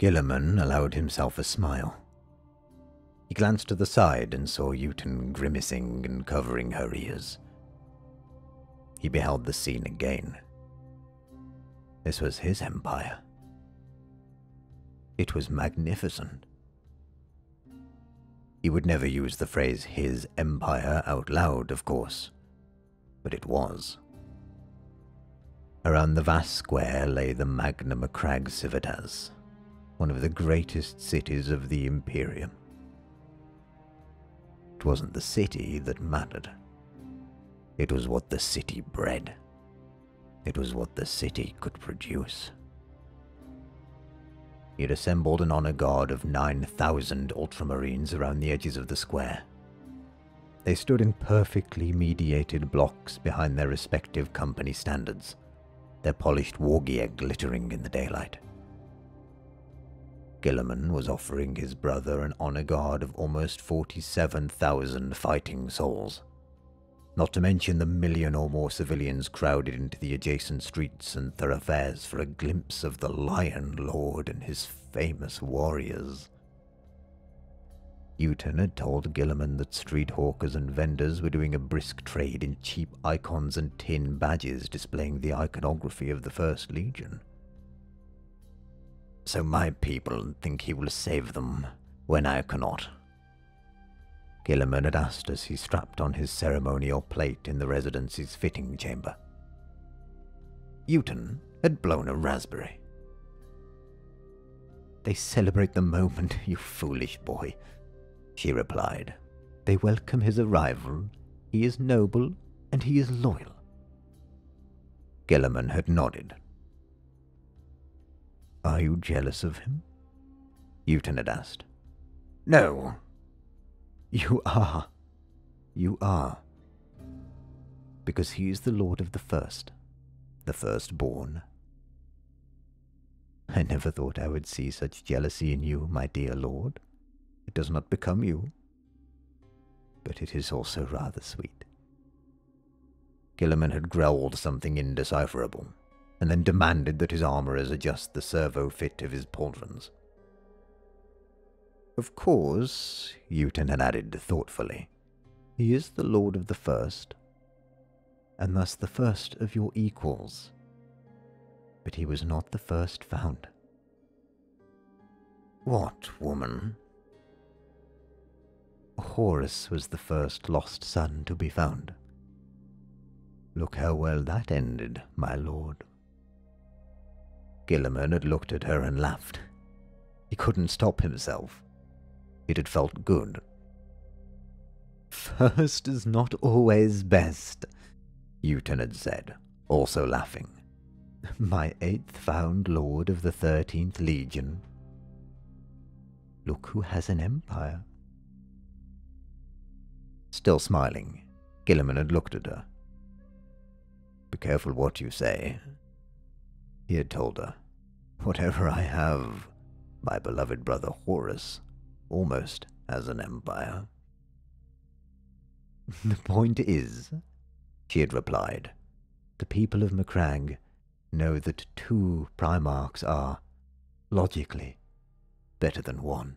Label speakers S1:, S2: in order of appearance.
S1: Guilliman allowed himself a smile. He glanced to the side and saw Uten grimacing and covering her ears. He beheld the scene again. This was his empire. It was magnificent. He would never use the phrase his empire out loud, of course, but it was. Around the vast square lay the Magna 𝗟𝗂𝗂𝗂𝗂𝗂𝗂𝗂𝗂, one of the greatest cities of the Imperium. It wasn't the city that mattered. It was what the city bred. It was what the city could produce. He had assembled an honor guard of 9,000 ultramarines around the edges of the square. They stood in perfectly mediated blocks behind their respective company standards, their polished war gear glittering in the daylight. Guilliman was offering his brother an honor guard of almost 47,000 fighting souls, not to mention the million or more civilians crowded into the adjacent streets and thoroughfares for a glimpse of the Lion Lord and his famous warriors. Uten had told Guilliman that street hawkers and vendors were doing a brisk trade in cheap icons and tin badges displaying the iconography of the First Legion. So my people think he will save them when I cannot. Guilliman had asked as he strapped on his ceremonial plate in the residence's fitting chamber. Uten had blown a raspberry. "They celebrate the moment, you foolish boy," she replied. "They welcome his arrival. He is noble, and he is loyal." Guilliman had nodded. "Are you jealous of him?" Uten had asked. "No." "You are. You are. Because he is the lord of the firstborn. I never thought I would see such jealousy in you, my dear lord. It does not become you. But it is also rather sweet." Guilliman had growled something indecipherable, and then demanded that his armorers adjust the servo fit of his pauldrons. "Of course," Uten had added thoughtfully, "he is the lord of the first, and thus the first of your equals. But he was not the first found." "What, woman?" "Horus was the first lost son to be found. Look how well that ended, my lord." Guilliman had looked at her and laughed. He couldn't stop himself. It had felt good. "First is not always best," Uten had said, also laughing. "My 8th found lord of the 13th Legion. Look who has an empire." Still smiling, Guilliman had looked at her. "Be careful what you say," he had told her. "Whatever I have, my beloved brother Horus almost has an empire." "The point is," she had replied, "the people of 𝗟𝗂𝗂𝗂𝗂𝗂𝗂 know that 2 Primarchs are, logically, better than 1.